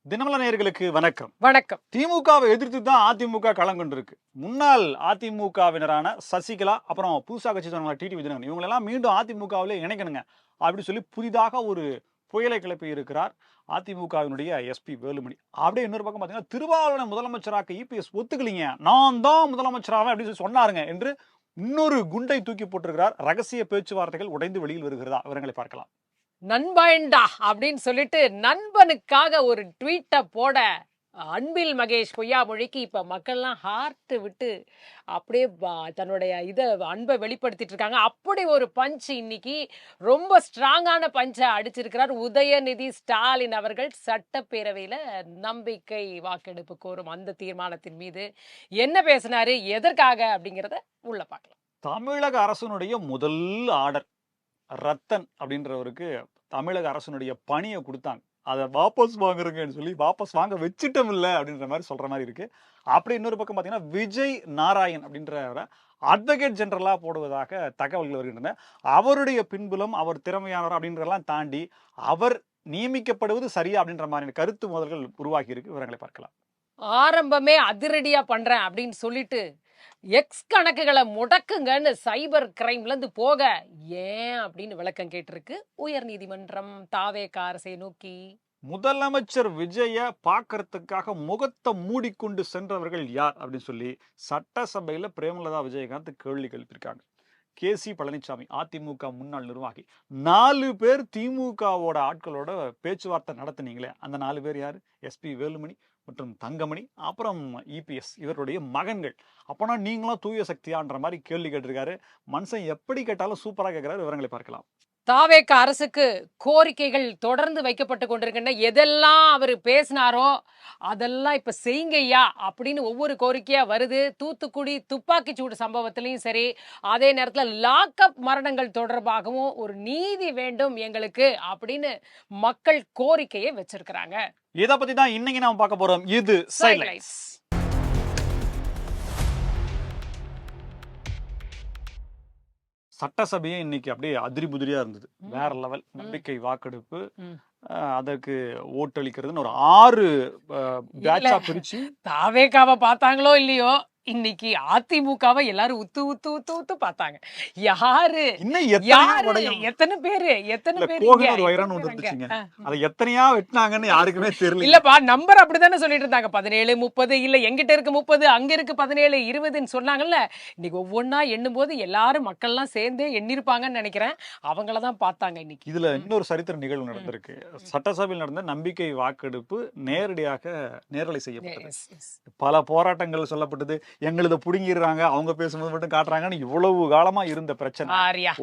தினமலர் நேயர்களுக்கு வணக்கம். வணக்கம். திமுகவை எதிர்த்து தான் அதிமுக களம் கொண்டிருக்கு. முன்னாள் அதிமுகவினரான சசிகலா, அப்புறம் புதுசா கட்சி தொடங்கின டிடி விஜயன் இவங்களெல்லாம் மீண்டும் அதிமுகவிலே இணைக்கணுங்க அப்படின்னு சொல்லி புதிதாக ஒரு புயலை கிளப்பி இருக்கிறார் அதிமுகவினுடைய எஸ்பி வேலுமணி. அப்படியே இன்னொரு பக்கம் பார்த்தீங்கன்னா, திருவாரூரை முதலமைச்சராக்க இபிஎஸ் ஒத்துக்கலீங்க, நான் தான் முதலமைச்சராவேன் அப்படின்னு சொல்லி சொன்னாருங்க என்று இன்னொரு குண்டை தூக்கி போட்டிருக்கிறார். ரகசிய பேச்சுவார்த்தைகள் உடைந்து வெளியில் வருகிறதா? விவரங்களை பார்க்கலாம். நண்பன்டா அப்படின்னு சொல்லிட்டு நண்பனுக்காக ஒரு ட்வீட்டை போட அன்பில் மகேஷ் பொய்யாமொழிக்கு இப்ப மக்கள்லாம் ஹார்ட் விட்டு அப்படியே தன்னுடைய அன்பை வெளிப்படுத்திட்டு இருக்காங்க. அப்படி ஒரு பஞ்ச் இன்னைக்கு ரொம்ப ஸ்ட்ராங்கான பஞ்சை அடிச்சிருக்கிறார் உதயநிதி ஸ்டாலின் அவர்கள். சட்டப்பேரவையில நம்பிக்கை வாக்கெடுப்பு கோரும் அந்த தீர்மானத்தின் மீது என்ன பேசினாரு, எதற்காக அப்படிங்கிறத உள்ள பார்க்கலாம். தமிழக அரசனுடைய முதல் ஆர்டர் ரத்தன் அப்படின்றவருக்கு தமிழக அரசனுடைய பணியை கொடுத்தாங்க. அதை வாபஸ் வாங்குறங்கன்னு சொல்லி வாபஸ் வாங்க வச்சுட்டும் இல்லை அப்படின்ற மாதிரி சொல்ற மாதிரி இருக்கு. அப்படி இன்னொரு பக்கம் பார்த்தீங்கன்னா, விஜய் நாராயண் அப்படின்ற அட்வொகேட் ஜெனரலா போடுவதாக தகவல்கள் வருகின்றன. அவருடைய பின்புலம், அவர் திறமையானவர் அப்படின்றதெல்லாம் தாண்டி அவர் நியமிக்கப்படுவது சரியா அப்படின்ற மாதிரி கருத்து மோதல்கள் உருவாகி இருக்கு. விவரங்களை பார்க்கலாம். ஆரம்பமே அதிரடியா பண்றேன் அப்படின்னு சொல்லிட்டு எக்ஸ் கணக்குகளை முடக்குங்கன்னு சைபர் கிரைம்ல இருந்து போக ஏன் அப்படின்னு விளக்கம் கேட்டிருக்கு உயர் நீதிமன்றம் தாவேக அரசை நோக்கி. முதலமைச்சர் விஜய பார்க்கறதுக்காக முகத்தை மூடிக்கொண்டு சென்றவர்கள் யார் அப்படின்னு சொல்லி சட்டசபையில பிரேமலதா விஜயகாந்த் கேள்வி எழுப்பியிருக்காங்க. KC பழனிசாமி அதிமுக முன்னாள் நிர்வாகி, 4 பேர் திமுகவோட ஆட்களோட பேச்சுவார்த்தை நடத்தினீங்களே, அந்த 4 பேர் யாரு? எஸ்பி வேலுமணி மற்றும் தங்கமணி, அப்புறம் இபிஎஸ் இவருடைய மகன்கள். அப்போனா நீங்களும் தூய சக்தியான்ற மாதிரி கேள்வி கேட்டிருக்காரு. மனுஷன் எப்படி கேட்டாலும் சூப்பரா கேட்கிறாரு. விவரங்களை பார்க்கலாம். தாவேக அரசுக்கு கோரிக்கைகள் தொடர்ந்து வைக்கப்பட்டு கொண்டிருக்கின்றன. எதெல்லாம் அவர் பேசினாரோ அதெல்லாம் இப்ப செய்யுங்கய்யா அப்படின்னு ஒவ்வொரு கோரிக்கையா வருது. தூத்துக்குடி துப்பாக்கி சூடு சம்பவத்திலையும் சரி, அதே நேரத்தில் லாக்அப் மரணங்கள் தொடர்பாகவும் ஒரு நீதி வேண்டும் எங்களுக்கு அப்படின்னு மக்கள் கோரிக்கையை வச்சிருக்கிறாங்க. இதை பத்தி தான் இன்னைக்கு நாம பார்க்க போறோம். இது சைட்லைன்ஸ். சட்டசபையே இன்னைக்கு அப்படியே அதிரி புதிரியா இருந்தது. வேற லெவல் நம்பிக்கை வாக்கெடுப்பு. அதற்கு ஓட்டளிக்கிறதுன்னு ஒரு 6 பேட்சா பிரிச்சு தாவேகாவை பார்த்தாங்களோ இல்லையோ, இன்னைக்கு அதிமுகவை எல்லாரும் உத்து உத்து உத்து உத்து பார்த்தாங்க. யாரு எத்தனை பேரு அதை எத்தனையா வெட்டினாங்கன்னு யாருக்குமே தெரியல. இல்லப்பா, நம்பர் அப்படித்தானே சொல்லிட்டு இருந்தாங்க. 17 30 இல்ல எங்கிட்ட இருக்கு 30 அங்க இருக்கு 17 20ன்னு சொன்னாங்கல்ல. இன்னைக்கு ஒவ்வொன்னா எண்ணும் போது எல்லாரும் மக்கள்லாம் சேர்ந்தே எண்ணிருப்பாங்கன்னு நினைக்கிறேன். அவங்களதான் பார்த்தாங்க இன்னைக்கு. இதுல இன்னொரு சரித்திர நிகழ்வு நடந்திருக்கு. சட்டசபையில் நடந்த நம்பிக்கை வாக்கெடுப்பு நேரடியாக நேரலை செய்யப்பட்டது. பல போராட்டங்கள் சொல்லப்பட்டது. எங்களது புடுங்கிடுறாங்க, அவங்க பேசும்போது மட்டும் காட்டுறாங்கன்னு இவ்வளவு காலமா இருந்த பிரச்சனை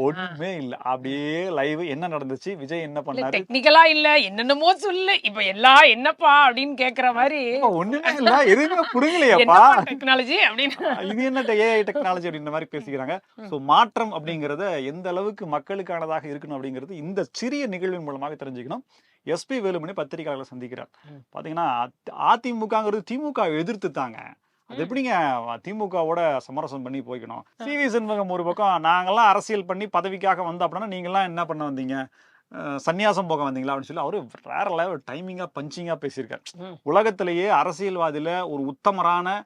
ஒண்ணுமே இல்ல. அப்படியே லைவ் என்ன நடந்துச்சு, விஜய் என்ன பண்ணாரு, டெக்னிக்கலா இல்ல என்னென்னமோ சொல்லு, இப்ப எல்லாம் என்னப்பா அப்படின்னு கேக்குற மாதிரி ஒண்ணுமே இல்ல, எதுவுமே புடுங்கலையாப்பா டெக்னாலஜி அப்படின்னு, இது என்ன AI டெக்னாலஜி அப்படின்ற மாதிரி பேசிக்கிறாங்க. சோ மாற்றம் அப்படிங்கறத எந்த அளவுக்கு மக்களுக்கானதாக இருக்கணும் அப்படிங்கிறது இந்த சிறிய நிகழ்வின் மூலமாக தெரிஞ்சுக்கணும். எஸ்பி வேலுமணி பத்திரிகையாளர்களை சந்திக்கிறார். பாத்தீங்கன்னா, அதிமுகங்கிறது திமுக எதிர்த்து தாங்க, அது எப்படிங்க திமுகவோட சமரசம் பண்ணி போய்க்கணும். CV சண்முகம் ஒரு பக்கம், நாங்கெல்லாம் அரசியல் பண்ணி பதவிக்காக வந்தோம் அப்படின்னா நீங்கெல்லாம் என்ன பண்ண வந்தீங்க, சன்னியாசம் போக வந்தீங்களா அப்படின்னு சொல்லி அவரு வேற லெவல் டைமிங்கா பஞ்சிங்கா பேசியிருக்காரு. உலகத்திலேயே அரசியல்வாதியில ஒரு உத்தமரான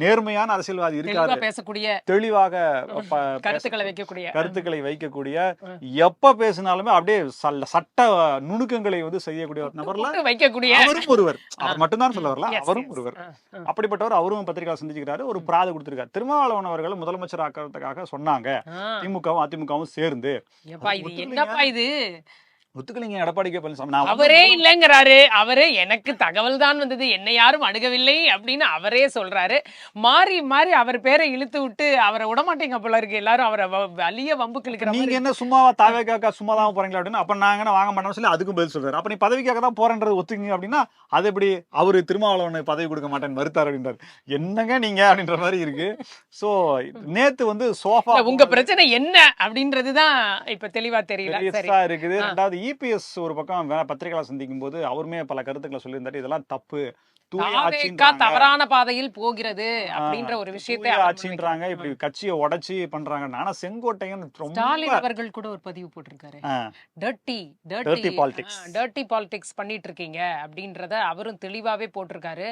நேர்மையான அரசியல்வாதி இருக்காரு, பேசக்கூடிய தெளிவாக கருத்துக்களை வைக்கக்கூடிய, எப்ப பேசினாலுமே அப்படியே சட்ட நுணுக்கங்களை செய்யக்கூடிய நபர்ல வைக்கக்கூடிய அவரும் ஒருவர். அவர் மட்டும்தான் சொல்ல வரல, அவரும் ஒருவர். அப்படிப்பட்டவர். அவரும் பத்திரிகை சந்திச்சுக்கிறாரு. ஒரு பிராத கொடுத்திருக்காரு. திருமாவளவன் அவர்கள் முதலமைச்சர் ஆக்கிறதுக்காக சொன்னாங்க, திமுகவும் அதிமுகவும் சேர்ந்து. என்னப்பா இது ஒத்துக்கலைங்க எடப்பாடி கே பழனிசாமி. அவரே இல்லைங்கிறாரு. அவரு எனக்கு தகவல் தான் வந்தது, என்னை யாரும் அணுகவில்லை அப்படின்னு அவரே சொல்றாரு. மாறி மாறி அவர் பேரை இழுத்து விட்டு அவரை விடமாட்டீங்க போல இருக்கு. எல்லாரும் அவரை வலிய வம்புக்கு இழுக்கிற. நீங்க என்ன சும்மாவா தாவேக்காக சும்மா தான் போறீங்களா அப்படின்னு. அப்ப நாங்க என்ன வாங்க மாட்டோம்னு சொல்லி அதுக்கும் பதில் சொல்றாரு. அப்ப நீ பதவிக்காக தான் போறன்றது ஒத்துக்கீங்க அப்படின்னா அது எப்படி அவரு திருமாவளவன் பதவி கொடுக்க மாட்டேன்னு மறுத்தாரு அப்படின்றாரு. என்னங்க நீங்க அப்படின்ற மாதிரி இருக்கு. சோ நேத்து சோஃபா உங்க பிரச்சனை என்ன அப்படின்றதுதான் இப்ப தெளிவா தெரியல இருக்குது. ரெண்டாவது இபிஎஸ் ஒரு பக்கம் பத்திரிகையாளர் சந்திக்கும் போது அவருமே பல கருத்துக்களை சொல்லியிருந்தாரு. இதெல்லாம் தப்பு, தூய தாவேகா ஆட்சின்றாங்க, தவறான பாதையில் போகிறது அப்படின்ற ஒரு விஷயத்தை தூய அவர் ஆட்சின்றாங்க, முன்வைக்கிறார். இப்படி கட்சியை உடைச்சி பண்றாங்க. ஆனா செங்கோட்டையன் ஸ்டாலின் ரொம்ப அவர்கள் கூட ஒரு பதிவு போட்டிருக்காரு. Dirty dirty politics. Dirty politics பண்ணிட்டு இருக்கீங்க அப்படின்றத அவரும் தெளிவாவே போட்டிருக்காரு.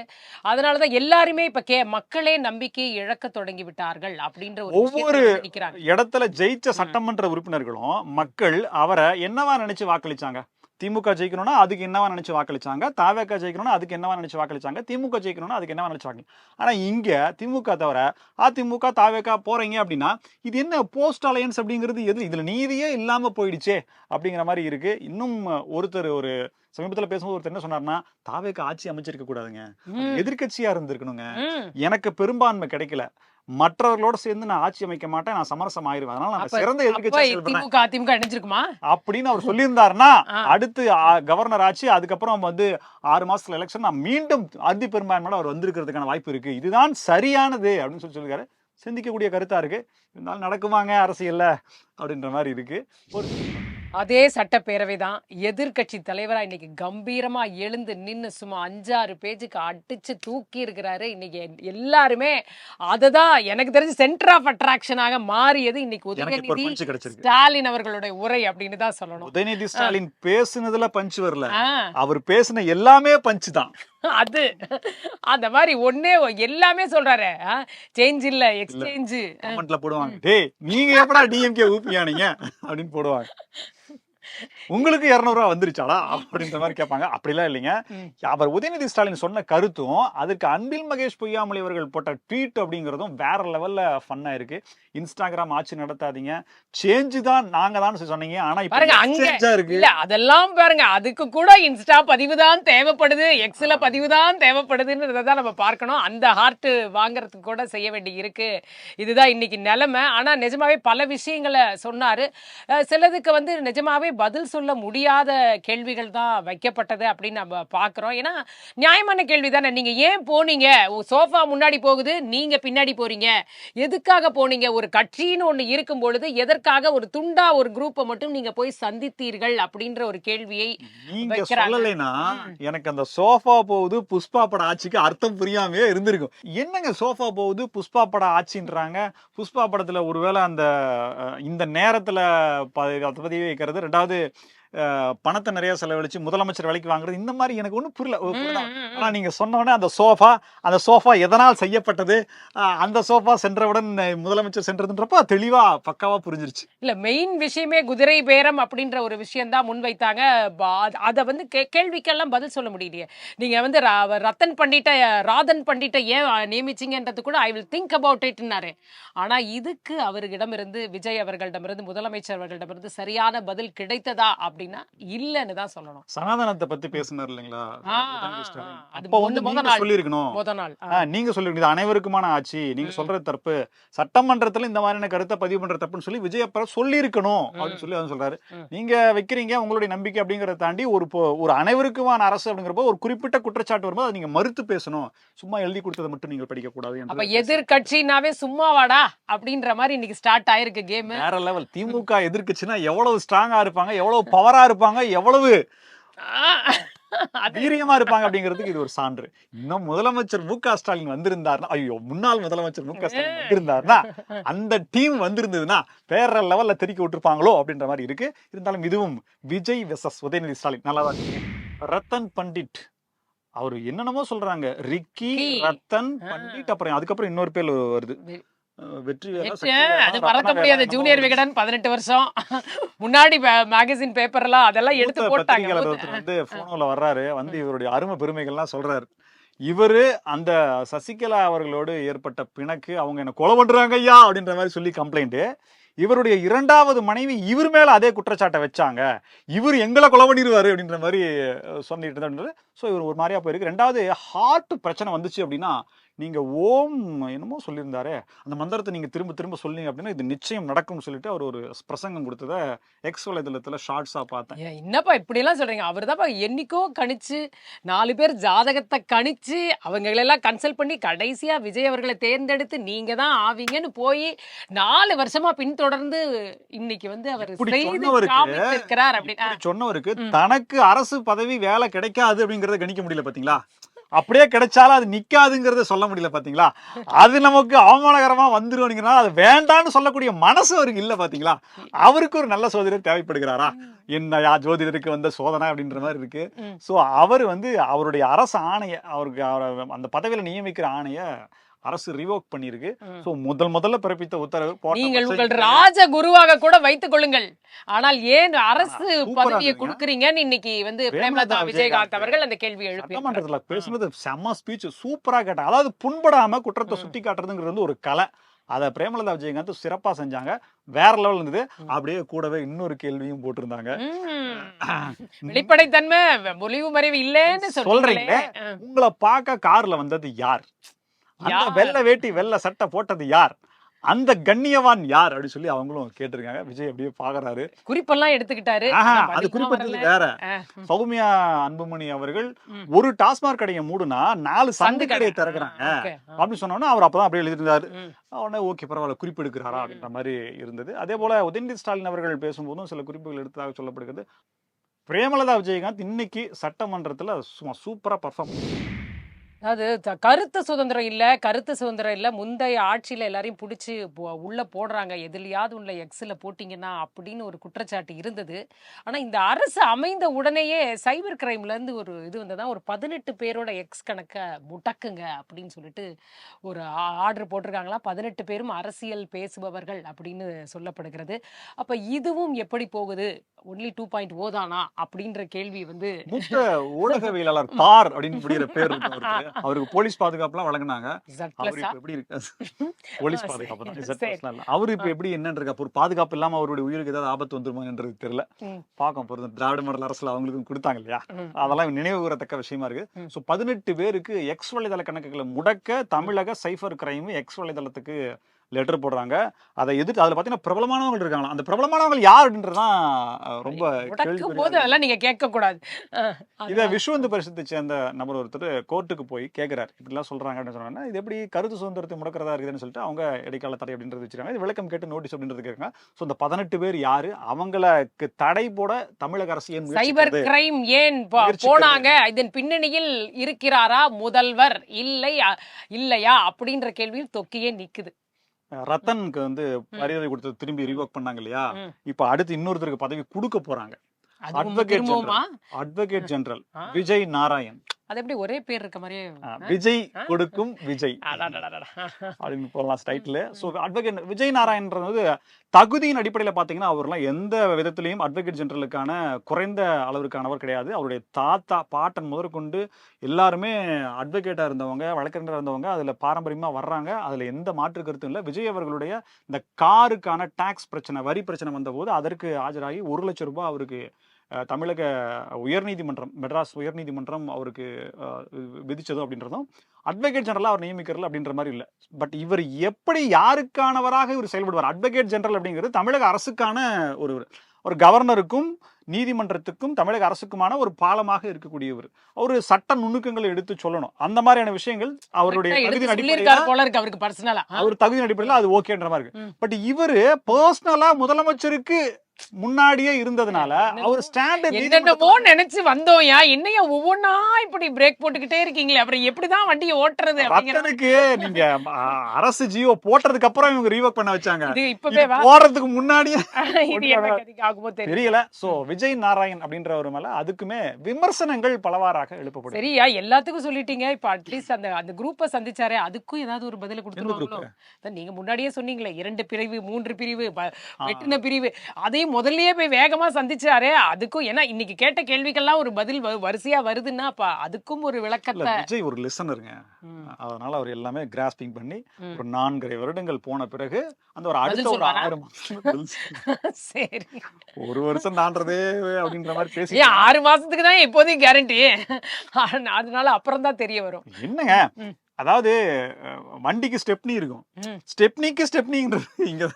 அதனாலதான் எல்லாருமே இப்ப மக்களே நம்பிக்கையை இழக்க தொடங்கி விட்டார்கள் அப்படின்ற ஒரு ஒவ்வொரு விஷயத்துல வந்து நிக்கிறாங்க. இடத்துல ஜெயிச்ச ம். சட்டமன்ற உறுப்பினர்களும் மக்கள் அவரை என்னவா நினைச்சு வாக்களிச்சாங்க? திமுக ஜெயிக்கணும்னா அதுக்கு என்னவா நினைச்சு வாக்களிச்சாங்க, தாவேகா ஜெயிக்கணும்னா அதுக்கு என்னவா நினைச்சு வாக்களிச்சாங்க, திமுக ஜெயிக்கணும்னா அதுக்கு என்னவா நினைச்சு வாக்களி. ஆனா இங்க திமுக தவிர அதிமுக தாவேகா போறீங்க அப்படின்னா இது என்ன போஸ்ட் அலையன்ஸ் அப்படிங்கிறது எது? இதுல நீதியே இல்லாம போயிடுச்சே அப்படிங்கிற மாதிரி இருக்கு. இன்னும் ஒருத்தர் ஒரு சமீபத்துல பேசும்போது ஒருத்தர் என்ன சொன்னார்னா, தாவேகா ஆட்சி அமைச்சிருக்க கூடாதுங்க, ம். எதிர்க்கட்சியா இருந்திருக்கணுங்க, ம். எனக்கு பெரும்பான்மை கிடைக்கல, மற்றவர்களோட சேர்ந்து நான் ஆட்சி அமைக்க மாட்டேன், நான் சமரசம் ஆயிருவேன், அதனால நான் அப்ப சிறந்த அப்ப எதிர்க்கட்சியா செயல்படுறேன் திமுக அதிமுக இணைஞ்சிருக்குமா? அப்படின்னு அவர் சொல்லியிருந்தாருன்னா, ஆ. அடுத்து கவர்னர் ஆட்சி, அதுக்கப்புறம் வந்து 6 மாசத்துல எலெக்ஷன், நான் மீண்டும் அதி பெரும்பான்மையோட அவர் வந்திருக்கிறதுக்கான வாய்ப்பு இருக்கு, இதுதான் சரியானது அப்படின்னு சொல்லியிருக்காரு. சிந்திக்கக்கூடிய கருத்தா இருக்கு. இருந்தாலும் நடக்குமாங்க அரசியல்ல அப்படின்ற மாதிரி இருக்கு. ஒரு அதே சட்டப்பேரவை தான் எதிர்க்கட்சி தலைவரா இன்னைக்கு கம்பீரமா எழுந்து நின்னு சும்மா 5-6 பேஜுக்கு அடிச்சு தூக்கி இருக்கிறாரு. இன்னைக்கு எல்லாருமே அததான் எனக்கு தெரிஞ்சு சென்டர் ஆஃப் அட்ராக்ஷனாக மாறியது இன்னைக்கு எனக்கு இப்ப ஒரு உதயநிதி பஞ்ச் கிடைச்சிருக்கு. ஸ்டாலின் அவர்களுடைய உரை அப்படின்னு தான் சொல்லணும். உதயநிதி ஸ்டாலின் பேசுனதுல பஞ்ச் வரல, ஆ, அவர் பேசின எல்லாமே பஞ்ச் தான். அது அந்த மாதிரி ஒன்னே எல்லாமே சொல்றாரு. சேஞ்ச் இல்ல இல்ல, எக்ஸ்சேஞ்ச். கமெண்ட்ல போடுவாங்க, டேய் நீங்க எப்படா டிஎம்கே ஊப்பியானீங்க அப்படின்னு போடுவாங்க. உங்களுக்கு 200 ரூபா வந்துருச்சாடா அப்படின்ற மாதிரி கேட்பாங்க. அப்படிலாம் இல்லைங்க. அவர் உதயநிதி ஸ்டாலின் சொன்ன கருத்தும் அதற்கு அன்பில் மகேஷ் பொய்யாமொழி அவர்கள் போட்ட ட்வீட் அப்படிங்கிறதும் வேற லெவல்ல ஃபன்னா இருக்கு. இன்ஸ்டாகிராம் ஆட்சி நடத்தாதீங்க, சேஞ்ச் தான் நாங்க தான் சொன்னீங்க, ஆனா இப்ப பாருங்க அங்க எக்ஸ்சேஞ்சா இருக்கு. இல்ல அதெல்லாம் பாருங்க, அதுக்கு கூட இன்ஸ்டா பதிவு தான் தேவைப்படுது, எக்ஸ்ல பதிவு தான் தேவைப்படுதுன்றதான் நம்ம பார்க்கணும். அந்த ஹார்ட் வாங்குறதுக்கு கூட செய்ய வேண்டி இருக்கு. இதுதான் இன்னைக்கு நிலைமை. ஆனா நிஜமாவே பல விஷயங்களை சொன்னாரு. சிலதுக்கு வந்து நிஜமாவே பதில் சொல்ல முடியாத கேள்விகள் தான் வைக்கப்பட்டது அப்படின்னு நம்ம பாக்குறோம். ஏன்னா நியாயமான கேள்வி தானே. நீங்க ஏன் போனீங்க? சோஃபா முன்னாடி போகுது, நீங்க பின்னாடி போறீங்க, எதுக்காக போனீங்க? ஒரு கட்சின்னு ஒண்ணு இருக்கும் பொழுது எதற்காக ஒரு துண்டா ஒரு குரூப்பை மட்டும் நீங்க போய் சந்தித்தீர்கள் அப்படின்ற ஒரு கேள்வியை நீங்க வைக்கிறாங்க. சொல்லலைன்னா எனக்கு அந்த சோஃபா போகுது புஷ்பா பட ஆட்சிக்கு அர்த்தம் புரியாமே இருந்திருக்கும். என்னங்க சோஃபா போகுது புஷ்பா பட ஆட்சின்றாங்க? புஷ்பா படத்துல ஒருவேளை அந்த இந்த நேரத்துல பதவி வைக்கிறது, ரெண்டாவது பணத்தை நிறைய செலவழிச்சு முதலமைச்சர் விலைக்கு வாங்குறது, இந்த மாதிரி எனக்கு ஒன்றும் புரியல. ஆனா நீங்க சொன்னோடனே அந்த சோஃபா எதனால் செய்யப்பட்டது, அந்த சோஃபா சென்றவுடன் முதலமைச்சர் சென்றதுன்றப்ப தெளிவா பக்காவா புரிஞ்சிருச்சு. இல்ல மெயின் விஷயமே குதிரை பேரம் அப்படின்ற ஒரு விஷயம் தான் முன்வைத்தாங்க. அத வந்து கேள்விக்கெல்லாம் பதில் சொல்ல முடியலையே. நீங்க வந்து ராதன் பண்டிட்ட ஏன் நியமிச்சீங்கன்றது கூட ஐ வில் திங்க் அபவுட் இட்னாரு. ஆனா இதுக்கு அவர்களிடமிருந்து, விஜய் அவர்களிடமிருந்து, முதலமைச்சர் அவர்களிடமிருந்து சரியான பதில் கிடைத்ததா அப்படின்னா இல்லன்னு தான் சொல்லணும். சனாதனத்தை பத்தி பேசினார் இல்லைங்களா அது அப்ப வந்து முத நீங்க நாள் சொல்லியிருக்கணும். முத நாள் நீங்க சொல்லிருக்கீங்க இது அனைவருக்குமான ஆட்சி, நீங்க சொல்றது தப்பு, சட்டமன்றத்துல இந்த மாதிரியான கருத்தை பதிவு பண்ற தப்புன்னு சொல்லி விஜய் அப்ப சொல்லியிருக்கணும் அப்படின்னு சொல்லி அவன் சொல்றாரு. நீங்க வைக்கிறீங்க உங்களுடைய நம்பிக்கை அப்படிங்கறத தாண்டி ஒரு அனைவருக்குமான அரசு அப்படிங்கிறப்போ ஒரு குறிப்பிட்ட குற்றச்சாட்டு வரும்போது அதை நீங்க மறுத்து பேசணும். சும்மா எழுதி கொடுத்ததை மட்டும் நீங்க படிக்க கூடாது. அப்ப எதிர்கட்சினாவே சும்மாவாடா அப்படின்ற மாதிரி இன்னைக்கு ஸ்டார்ட் ஆயிருக்கு கேம். வேற லெவல். திமுக எதிர்க்கட்சினா எவ்வளவு ஸ்ட்ராங்கா இருப்பாங்க, எவ்வளவு பவரா இருப்பாங்க, எவ்வளவு வீரியமா இருப்பாங்க அப்படிங்கிறதுக்கு இது ஒரு சான்று. இன்னும் முதலமைச்சர் மு.க. ஸ்டாலின் வந்திருந்தாருன்னா, ஐயோ முன்னாள் முதலமைச்சர் மு.க. ஸ்டாலின் வந்திருந்தாருன்னா, அந்த டீம் வந்திருந்ததுன்னா வேற லெவல்ல தெறிக்க விட்டுருப்பாங்களோ அப்படின்ற மாதிரி இருக்கு. இருந்தாலும் இதுவும் விஜய் வெர்சஸ் உதயநிதி ஸ்டாலின் நல்லாதான் இருக்கு. ரத்தன் பண்டிட் அவரு என்னென்னமோ சொல்றாங்க, ரிக்கி ரத்தன் பண்டிட், அப்புறம் அதுக்கப்புறம் இன்னொரு பேர் வருது, வெற்றி அது மறக்க முடியாத ஜூனியர் விகடன் 18 வருஷம் முன்னாடி மேகசின் பேப்பர்லாம் அதெல்லாம் எடுத்து போட்டாங்க. வந்து போன்ல வர்றாரு, வந்து இவருடைய அருமை பெருமைகள்லாம் சொல்றாரு. இவரு அந்த சசிகலா அவர்களோடு ஏற்பட்ட பிணக்கு, அவங்க என்ன கொலை பண்றாங்க ஐயா அப்படின்ற மாதிரி சொல்லி கம்ப்ளைண்ட். இவருடைய இரண்டாவது மனைவி இவர் மேல அதே குற்றச்சாட்டை வச்சாங்க, இவர் எங்களை கொலை பண்ணிடுவாரு அப்படின்ற மாதிரி சொல்லிட்டு இருந்தாரு. ஸோ இவர் ஒரு மாதிரியா போயிருக்கு. ரெண்டாவது ஹார்ட் பிரச்சனை வந்துச்சு அப்படின்னா, நீங்க ஓம் என்னமோ சொல்லியிருந்தாரு, அந்த மந்திரத்தை நீங்க திரும்ப திரும்ப சொன்னீங்க அப்படின்னா இது நிச்சயம் நடக்கும்னு சொல்லிட்டு அவர் ஒரு பிரசங்கம் கொடுத்தத எக்ஸ் வலைதளத்துல ஷார்ட்ஸா பார்த்தேன். என்னப்பா இப்படி எல்லாம் சொல்றீங்க? அவர் தான் என்னைக்கோ கணிச்சு 4 பேர் ஜாதகத்தை கணிச்சு அவங்களெல்லாம் கன்சல்ட் பண்ணி கடைசியா விஜய் அவர்களை தேர்ந்தெடுத்து நீங்க தான் ஆவீங்கன்னு போய் 4 வருஷமா பின்தொடர்ந்து இன்னைக்கு வந்து அவர் சொன்னவருக்கு தனக்கு அரசு பதவி வேலை கிடைக்காது அப்படிங்கறத கணிக்க முடியல பாத்தீங்களா? அப்படியே கிடைச்சாலும் அது நிக்காதுங்கிறத சொல்ல முடியல பாத்தீங்களா? அது நமக்கு அவமானகரமா வந்துரும். அது வேண்டான்னு சொல்லக்கூடிய மனசு அவருக்கு இல்ல பாத்தீங்களா? அவருக்கு ஒரு நல்ல சோதரர் தேவைப்படுகிறாரா? என்னையா ஜோதிடருக்கு வந்த சோதனை அப்படின்ற மாதிரி இருக்கு. சோ அவர் வந்து அவருடைய அரசு ஆணைய அவருக்கு அந்த பதவியில நியமிக்கிற ஆணைய அரசு ரிவோக் பண்ணிருக்கு. சோ முதல்ல பிறப்பித்த உத்தரவு நீங்கள் உங்கள் ராஜ குருவாக கூட வைத்துக் கொள்ளுங்கள். ஆனால் ஏன் அரசு பதவியை கொடுக்குறீங்கன்னு இன்னைக்கு வந்து பிரேமலதா விஜயகாந்த் அவர்கள் அந்த கேள்வி எழுப்பி சட்டமன்றத்துல பேசுனது செம்ம ஸ்பீச் சூப்பரா கேட்டாங்க. அதாவது புண்படாம குற்றத்தை சுட்டி காட்டுறதுங்கிறது ஒரு கலை. அதை பிரேமலதா விஜயகாந்த் சிறப்பா செஞ்சாங்க. வேற லெவல் இருந்தது. அப்படியே கூடவே இன்னொரு கேள்வியும் போட்டிருந்தாங்க. வெளிப்படைத்தன்மை ஒளிவு மறைவு இல்லைன்னு சொல்றீங்க. உங்களை பார்க்க கார்ல வந்தது யார்? அந்த வெள்ளை வேட்டி வெள்ளை சட்டை போட்டது யார்? அந்த கண்ணியவான் யார் அப்படின்னு சொல்லி அவங்களும் கேட்டிருக்காங்க. விஜய் அப்படியே பாக்குறாரு, குறிப்பெல்லாம் எடுத்துக்கிட்டாரு. அது குறிப்பிட்டது வேற. சௌமியா அன்புமணி அவர்கள் ஒரு டாஸ்மாக் கடையை மூடுனா 4 சந்து கடையை திறக்கிறாங்க அப்படின்னு சொன்னோன்னா அவர் அப்பதான் அப்படியே எழுதிருந்தாரு. உடனே ஓகே பரவாயில்ல குறிப்பு எடுக்கிறாரா அப்படின்ற மாதிரி இருந்தது. அதே போல உதயநிதி ஸ்டாலின் அவர்கள் பேசும்போதும் சில குறிப்புகள் எடுத்ததாக சொல்லப்படுகிறது. பிரேமலதா விஜயகாந்த் இன்னைக்கு சட்டமன்றத்துல சூப்பரா பர்ஃபார்ம். அதாவது கருத்து சுதந்திரம் இல்ல முந்தைய ஆட்சியில எல்லாரையும் பிடிச்சி உள்ள போடுறாங்க, எதுலயாவது உள்ள எக்ஸ்ல போட்டீங்கன்னா அப்படின்னு ஒரு குற்றச்சாட்டு இருந்தது. ஆனா இந்த அரசு அமைந்த உடனேயே சைபர் கிரைம்ல இருந்து ஒரு இது வந்ததா, ஒரு 18 பேரோட எக்ஸ் கணக்க முடக்குங்க அப்படின்னு சொல்லிட்டு ஒரு ஆர்டர் போட்டிருக்காங்களா. 18 பேரும் அரசியல் பேசுபவர்கள் அப்படின்னு சொல்லப்படுகிறது. அப்ப இதுவும் எப்படி போகுது? ஒன்லி 2.0 தானா அப்படின்ற கேள்வி வந்து மூத்த ஊடகவியலாளர் தார் அப்படின்னு முடிகிற பேர் இருக்கு. அவருக்கு போலீஸ் பாதுகாப்புலாம் வழங்கினாங்க. அவரு இப்ப எப்படி இருக்கு? போலீஸ் பாதுகாப்பு தான். அவரு இப்ப எப்படி என்னன்னு இருக்கா? ஒரு பாதுகாப்பு இல்லாம அவருடைய உயிருக்கு ஏதாவது ஆபத்து வந்துருமான்றது தெரியல. பாக்கம் பொருந்த திராவிட மாடல் அரசுல அவங்களுக்கு கொடுத்தாங்க இல்லையா? அதெல்லாம் நினைவு கூறத்தக்க விஷயமா இருக்கு. சோ 18 பேருக்கு எக்ஸ் வலைதள கணக்குகளை முடக்க தமிழக சைபர் கிரைம் எக்ஸ் வலைதளத்துக்கு லெட்டர் போடுறாங்க. அதை எதிர்த்து அதுல பாத்தீங்கன்னா பிரபலமானவங்க இருக்காங்களா? அந்த பிரபலமானவங்க யார் அப்படின்றதான் ரொம்ப அதெல்லாம் நீங்க கேட்க கூடாது. இதை விஸ்வந்து பரிசுத்தை சேர்ந்த நபர் ஒருத்தர் கோர்ட்டுக்கு போய் கேட்கிறாரு, இப்படி எல்லாம் சொல்றாங்க அப்படின்னு சொன்னா இது எப்படி கருத்து சுதந்திரத்தை முடக்கிறதா இருக்குதுன்னு சொல்லிட்டு அவங்க இடைக்கால தடை அப்படின்றது வச்சிருக்காங்க. இது விளக்கம் கேட்டு நோட்டீஸ் அப்படின்றது கேட்காங்க. சோ இந்த 18 பேர் யாரு? அவங்களுக்கு தடை போட தமிழக அரசு ஏன் சைபர் கிரைம் ஏன் போனாங்க? இதன் பின்னணியில் இருக்கிறாரா முதல்வர் இல்லையா அப்படின்ற கேள்வியில் தொக்கியே நிக்குது. ரத்தனுக்கு வந்து மரியாதை கொடுத்து திரும்பி ரிவோக் பண்ணாங்க இல்லையா? இப்ப அடுத்து இன்னொருத்தருக்கு பதவி கொடுக்க போறாங்க. Advocate general Vijay Narayan. அது எப்படி ஒரே பேர் இருக்க மாதிரியே விஜய் கொடுக்கும் விஜய் அப்படின்னு போடலாம் டைட்டில். ஸோ அட்வொகேட் விஜய் நாராயணன்றது தகுதியின் அடிப்படையில் பார்த்தீங்கன்னா அவர்லாம் எந்த விதத்திலையும் அட்வொகேட் ஜெனரலுக்கான குறைந்த அளவிற்கானவர் கிடையாது. அவருடைய தாத்தா பாட்டன் முதற்கொண்டு எல்லாருமே அட்வொகேட்டாக இருந்தவங்க, வழக்கறிஞராக இருந்தவங்க, அதில் பாரம்பரியமாக வர்றாங்க. அதில் எந்த மாற்று கருத்தும் இல்லை. விஜய் அவர்களுடைய இந்த காருக்கான டாக்ஸ் பிரச்சனை, வரி பிரச்சனை வந்தபோது அதற்கு ஆஜராகி 1 லட்சம் ரூபாய் அவருக்கு தமிழக உயர்நீதிமன்றம், மெட்ராஸ் உயர்நீதிமன்றம் அவருக்கு விதிச்சதும் அப்படின்றதும் அட்வொகேட் ஜெனரலா அவர் நியமிக்கிறது அப்படின்ற மாதிரி இல்லை. பட் இவர் எப்படி யாருக்கானவராக இவர் செயல்படுவார்? அட்வொகேட் ஜெனரல் அப்படிங்கிறது தமிழக அரசுக்கான ஒரு கவர்னருக்கும் நீதிமன்றத்துக்கும் தமிழக அரசுக்குமான ஒரு பாலமாக இருக்கக்கூடியவர். அவரு சட்ட நுணுக்கங்களை எடுத்து சொல்லணும். அந்த மாதிரியான விஷயங்கள் அவருடைய தகுதியின் அடிப்படையில் அவர் தகுதியின் அடிப்படையில் அது ஓகேன்ற மாதிரி இருக்கு. பட் இவரு பர்சனலா முதலமைச்சருக்கு முன்னாடியே இருந்ததுனால அவர் ஸ்டாண்ட் என்னென்னமோ நினைச்சு வந்தோம்யா, என்னையா ஒவ்வொன்னா இப்படி பிரேக் போட்டுக்கிட்டே இருக்கீங்களே, அப்புறம் எப்படிதான் வண்டியை ஓட்டுறது? ரத்தனுக்கு நீங்க அரசு ஜியோ போட்டதுக்கு அப்புறம் இவங்க ரீவொர்க் பண்ண வச்சாங்க. இப்பவே போறதுக்கு முன்னாடியே தெரியல. சோ விஜய் நாராயண் அப்படின்ற ஒரு மேல அதுக்குமே விமர்சனங்கள் பலவாறாக எழுப்பப்படும். சரியா, எல்லாத்துக்கும் சொல்லிட்டீங்க. இப்ப அட்லீஸ்ட் அந்த குரூப்பை சந்திச்சாரே அதுக்கும் ஏதாவது ஒரு பதில கொடுத்துருவாங்களோ? நீங்க முன்னாடியே சொன்னீங்களே 2 பிரிவு 3 பிரிவு வெட்டின பிரிவு, அதையும் முதல்லயே போய் வேகமா சந்திச்சாரே அதுக்கும். ஏன்னா இன்னைக்கு கேட்ட கேள்விக்கெல்லாம் ஒரு பதில் வரிசையா வருதுன்னா அப்ப அதுக்கும் ஒரு விளக்கத்தை. விஜய் ஒரு லிசனருங்க, அதனால அவர் எல்லாமே கிராஸ்பிங் பண்ணி ஒரு 4.5 வருடங்கள் போன பிறகு அந்த ஒரு அடுத்த ஒரு 1000 சரி 1 வருஷம் தாண்டதே அப்படின்ற மாதிரி பேசி 6 மாசத்துக்கு தான் எப்போதையும் கேரண்டி, அதனால அப்புறம் தான் தெரிய வரும். என்னங்க, அதாவது வண்டிக்கு ஸ்டெப்னி இருக்கும், ஸ்டெப்னிக்கு ஸ்டெப்னிங்கிறது இங்க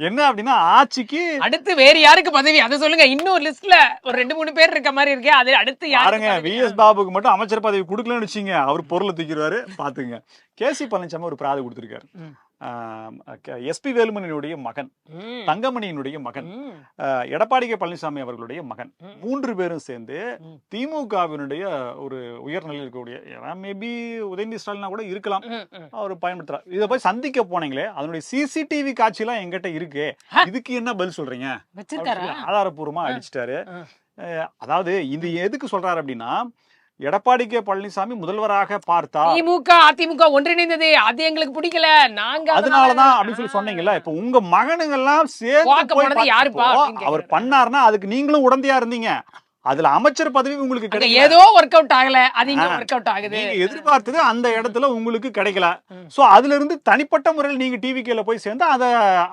என்ன அப்படின்னா ஆட்சிக்கு அடுத்து வேற யாருக்கு பதவி அதை சொல்லுங்க. இன்னொரு லிஸ்ட்ல ஒரு 2-3 பேர் இருக்க மாதிரி இருக்கே, அது அடுத்து யாருங்க? விஎஸ் பாபுக்கு மட்டும் அமைச்சர் பதவி கொடுக்கலன்னு வச்சுங்க, அவர் பொருளை தூக்கிடுவாரு பாத்துங்க. கேசி பழனிசாமி ஒரு பிராது கொடுத்திருக்காரு. எஸ்பி வேலுமணியினுடைய மகன், ம், தங்கமணியினுடைய மகன், ம், எடப்பாடி கே பழனிசாமி அவர்களுடைய மகன், ம். 3 பேரும் சேர்ந்து ம். திமுகவினுடைய ஒரு உயர்நிலையில் இருக்கக்கூடிய, மேபி உதயநிதி ஸ்டாலினா கூட இருக்கலாம், ம், ம். அவர் பயன்படுத்துறாரு. இதை போய் சந்திக்க போனீங்களே, அதனுடைய சிசிடிவி காட்சியெல்லாம் எங்கிட்ட இருக்கு, இதுக்கு என்ன பதில் சொல்றீங்க அப்படின்னு வச்சிருக்காரா? சொல்லி ஆதாரப்பூர்வமா அடிச்சிட்டாரு. ஆ. அதாவது இது எதுக்கு சொல்றாரு அப்படின்னா, எடப்பாடி கே பழனிசாமி முதல்வராக பார்த்தா திமுக அதிமுக ஒன்றிணைந்தது அது எங்களுக்கு பிடிக்கல, நாங்க அதனாலதான் அப்படின்னு சொல்லி சொன்னீங்கல்ல. இப்ப உங்க மகனுங்கெல்லாம் சேர்ந்து பார்க்க போய் போனது யாருப்பா பார்த்தப்போ அப்படின்னு அவர் கேக்குறாரு. பண்ணாருன்னா அதுக்கு நீங்களும் உடந்தையா இருந்தீங்க. அதுல அமைச்சர் பதவி உங்களுக்கு அங்க கிடைக்கல. ஏதோ ஒர்க் அவுட் ஆகல, அது இங்க ஒர்க் அவுட் ஆகுது. நீங்க எதிர்பார்த்தது அந்த இடத்துல உங்களுக்கு கிடைக்கல. ம். சோ அதுல இருந்து தனிப்பட்ட முறையில் நீங்க டிவிகேல போய் சேர்ந்து அதை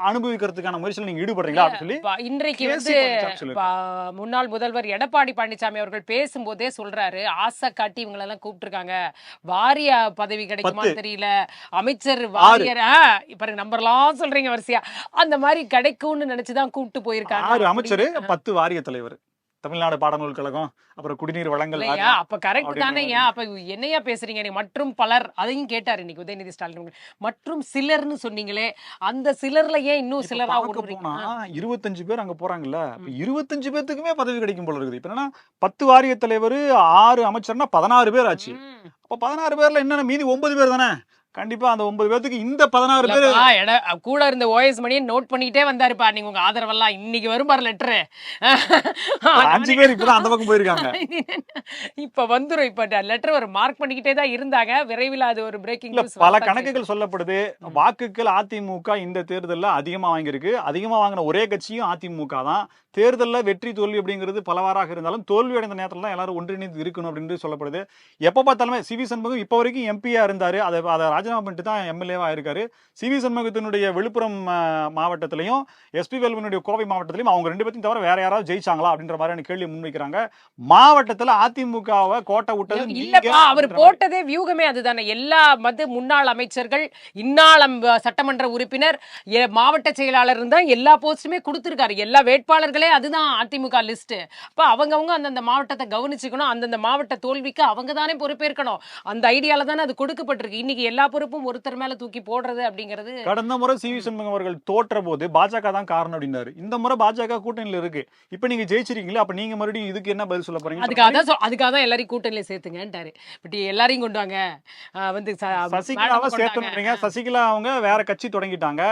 அனுபவிக்கிறதுக்கான முயற்சியில நீங்க ஈடுபடுறீங்களா அப்படின்னு சொல்லி இன்றைக்கு கேசி வந்து பழனிசாமி சொல்லிருக்காரு. முன்னாள் முதல்வர் எடப்பாடி பழனிசாமி அவர்கள் பேசும்போதே சொல்றாரு, ஆசை காட்டி இவங்களெல்லாம் கூப்பிட்டுருக்காங்க, வாரிய பதவி கிடைக்குமான்னு தெரியல, அமைச்சர் வாரியர் பாருங்க நம்பர்லாம் சொல்றீங்க வரிசையா, அந்த மாதிரி கிடைக்கும்னு நினைச்சுதான் கூப்பிட்டு போயிருக்காங்க 6 அமைச்சர், 10 வாரிய தலைவர், தமிழ்நாடு பாடநூல் கழகம், அப்புறம் குடிநீர் வழங்கல் இல்லையா? வாரியம் அப்ப கரெக்ட் அப்படின்ற தானேயா? அப்ப என்னையா பேசுறீங்க நீ? மற்றும் பலர் அதையும் கேட்டாரு இன்னைக்கு உதயநிதி ஸ்டாலின் அவர்கள். மற்றும் சிலர்னு சொன்னீங்களே, அந்த சிலர்ல ஏன் இன்னும் இப்ப சிலரா பார்க்க ஓடுறீங்க? போனா 25 பேர் அங்க போறாங்கல்ல. இப்ப 25 பேத்துக்குமே பதவி கிடைக்கும் போல இருக்குது. இப்ப என்னன்னா 10 வாரிய தலைவர், 6 அமைச்சர்னா 16 பேர் ஆச்சு. ம். அப்ப 16 பேர்ல என்னன்னா மீதி 9 பேர் தானே. கண்டிப்பா அந்த 9 பேத்துக்கு இந்த 16 பேர் இல்லப்பா, கூட இருந்த ஓஎஸ் மணியை நோட் பண்ணிட்டே வந்தாருப்பா, நீங்க உங்க ஆதரவெல்லாம் இன்னைக்கு வரும் பாரு லெட்டரு. 5 பேர் இப்பதான் அந்த பக்கம் போயிருக்காங்க. இப்ப வந்துரும், இப்ப லெட்டர் ஒரு மார்க் பண்ணிக்கிட்டே தான் இருந்தாங்க. விரைவில் அது ஒரு பிரேக்கிங் இல்ல நியூஸ். பல கணக்குகள் சொல்லப்படுது. வாக்குகள் அதிமுக இந்த தேர்தல்ல அதிகமா வாங்கியிருக்கு. அதிகமா வாங்கின ஒரே கட்சியும் அதிமுக தான். தேர்தல்ல வெற்றி தோல்வி அப்படிங்கிறது பலவாறாக இருந்தாலும் தோல்வி அடைந்த நேரத்துல தான் எல்லாரும் ஒன்றிணைந்து இருக்கணும் அப்படின்னு சொல்லப்படுது. எப்ப பார்த்தாலுமே சிவி சண்முகம் இப்ப வரைக்கும் எம்பியா இருந்தாரு. அதை ராஜினாமா பண்ணிட்டு தான் எம்எல்ஏவா இருக்காரு. சிவி சண்முகத்தினுடைய விழுப்புரம் மாவட்டத்திலையும் எஸ்பி வேலுமணியுடைய கோவை மாவட்டத்திலையும் அவங்க 2 பேத்தையும் தவிர வேற யாராவது ஜெயிச்சாங்களா அப்படின்ற மாதிரியான கேள்வி முன்வைக்கிறாங்க. மாவட்டத்துல அதிமுகவை கோட்டை விட்டது இல்லப்பா, அவர் போட்டதே வியூகமே அதுதானே. எல்லா முன்னாள் அமைச்சர்கள், இந்நாள் சட்டமன்ற உறுப்பினர், மாவட்ட செயலாளர் இருந்தா எல்லா போஸ்டுமே கொடுத்திருக்காரு. எல்லா வேட்பாளர்களே அதுதான் அதிமுக லிஸ்ட். அப்ப அவங்கவங்க அந்தந்த மாவட்டத்தை கவனிச்சுக்கணும். அந்தந்த மாவட்ட தோல்விக்கு அவங்க தானே பொறுப்பேற்கணும். அந்த ஐடியால தானே அது கொடுக்கப்பட்டிருக்கு. இன்னைக்கு எல்லா பொறுப்பும் ஒருத்தர் மேல தூக்கி போடுறது அப்படிங்கிறது. கடந்த முறை சிவி சண்முகம் அவர்கள் தோற்ற போது பாஜக தான் காரணம் அப்படின்னாரு. இந்த முறை பாஜக கூட்டணியில இருக்கு. இப்ப நீங்க ஜெயிச்சிருக்கீங்களா, அப்ப நீங்க மறுபடியும் இதுக்கு என்ன பதில் சொல்ல போறீங்க? அதுக்காக தான் எல்லாரையும் கூட்டணியில சேர்த்துங்கன்றாரு. பட் எல்லாரையும் கொண்டு வாங்க வந்து சசிகலாவை சேர்த்துன்றீங்க. சசிகலா அவங்க வேற கட்சி தொடங்கிட்டாங்க.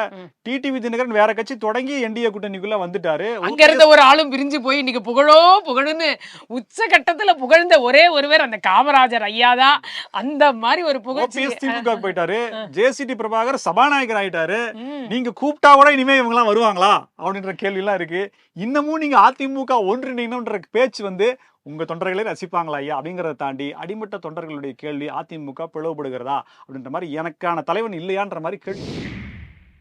டிடிவி தினகரன் வேற கட்சி தொடங்கி என்டிஏ கூட்டணிக்குள்ள வந்துட்டாரு. அங்க இருந்த ஒரு ஆளும் பிரிஞ்சு போய் இன்னைக்கு புகழுன்னு உச்சகட்டத்துல புகழ்ந்த ஒரே ஒருவர் அந்த காமராஜர் ஐயாதான். அந்த மாதிரி ஒரு புகழ்ச்சி. திமுக போயிட்டாரு. ஜேசிடி பிரபாகர் சபாநாயகர் ஆயிட்டாரு. நீங்க கூப்பிட்டா கூட இனிமே இவங்க எல்லாம் வருவாங்களா அப்படின்ற கேள்வி எல்லாம் இருக்கு. இன்னமும் நீங்க அதிமுக ஒன்றிணைன்ற பேச்சு வந்து உங்க தொண்டர்களே ரசிப்பாங்களா ஐயா அப்படிங்கறத தாண்டி அடிமட்ட தொண்டர்களுடைய கேள்வி அதிமுக பிளவுபடுகிறதா அப்படின்ற மாதிரி எனக்கான தலைவன் இல்லையான்ற மாதிரி கேள்வி.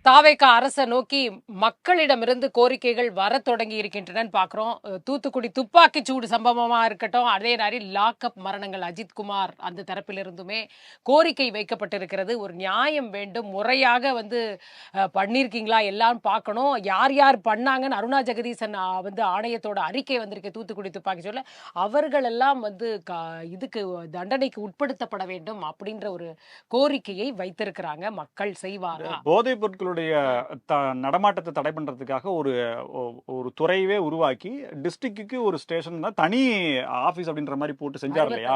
தாவேகா அரசை நோக்கி மக்களிடமிருந்து கோரிக்கைகள் வர தொடங்கி இருக்கின்றன பாக்குறோம். தூத்துக்குடி துப்பாக்கி சூடு சம்பவமா இருக்கட்டும், அதே மாதிரி லாக்அப் மரணங்கள், அஜித்குமார் அந்த தரப்பிலிருந்துமே கோரிக்கை வைக்கப்பட்டிருக்கிறது. ஒரு நியாயம் வேண்டும், முறையாக பண்ணிருக்கீங்களா எல்லாம் பார்க்கணும். யார் யார் பண்ணாங்கன்னு அருணா ஜெகதீசன் ஆணையத்தோட அறிக்கை வந்திருக்கு. தூத்துக்குடி துப்பாக்கி சூடுல அவர்கள் எல்லாம் இதுக்கு தண்டனைக்கு உட்படுத்தப்பட வேண்டும் அப்படின்ற ஒரு கோரிக்கையை வைத்திருக்கிறாங்க. மக்கள் செய்வாரா? போதைப் பொருட்கள் நடமாட்டத்தை தடை பண்றதுக்காக ஒரு துறையவே உருவாக்கி டிஸ்ட்ரிக்ட்டுக்கு ஒரு ஸ்டேஷன் தனி ஆபீஸ் அப்படின்ற மாதிரி போட்டு செஞ்சார் இல்லையா?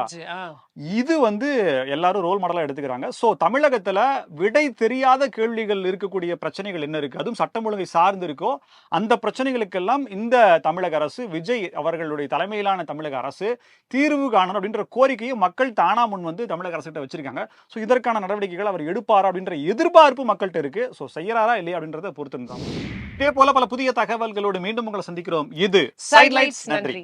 இது எல்லாரும் ரோல் மாடலா எடுத்துக்கிறாங்க. சோ தமிழகத்துல விடை தெரியாத கேள்விகள் இருக்கக்கூடிய பிரச்சனைகள் என்ன இருக்கு, அதுவும் சட்டம் ஒழுங்கை சார்ந்து இருக்கோ அந்த பிரச்சனைகளுக்கெல்லாம் இந்த தமிழக அரசு, விஜய் அவர்களுடைய தலைமையிலான தமிழக அரசு தீர்வு காணணும் அப்படின்ற கோரிக்கையை மக்கள் தானா முன் தமிழக அரசு கிட்ட வச்சிருக்காங்க. சோ இதற்கான நடவடிக்கைகள் அவர் எடுப்பாரா அப்படின்ற எதிர்பார்ப்பு மக்கள்கிட்ட இருக்கு. சோ செய்யறாரா இல்லையா அப்படின்றத பொறுத்து தான். இதே போல பல புதிய தகவல்களோடு மீண்டும் உங்களை சந்திக்கிறோம். இது சைட்லைட்ஸ். நன்றி.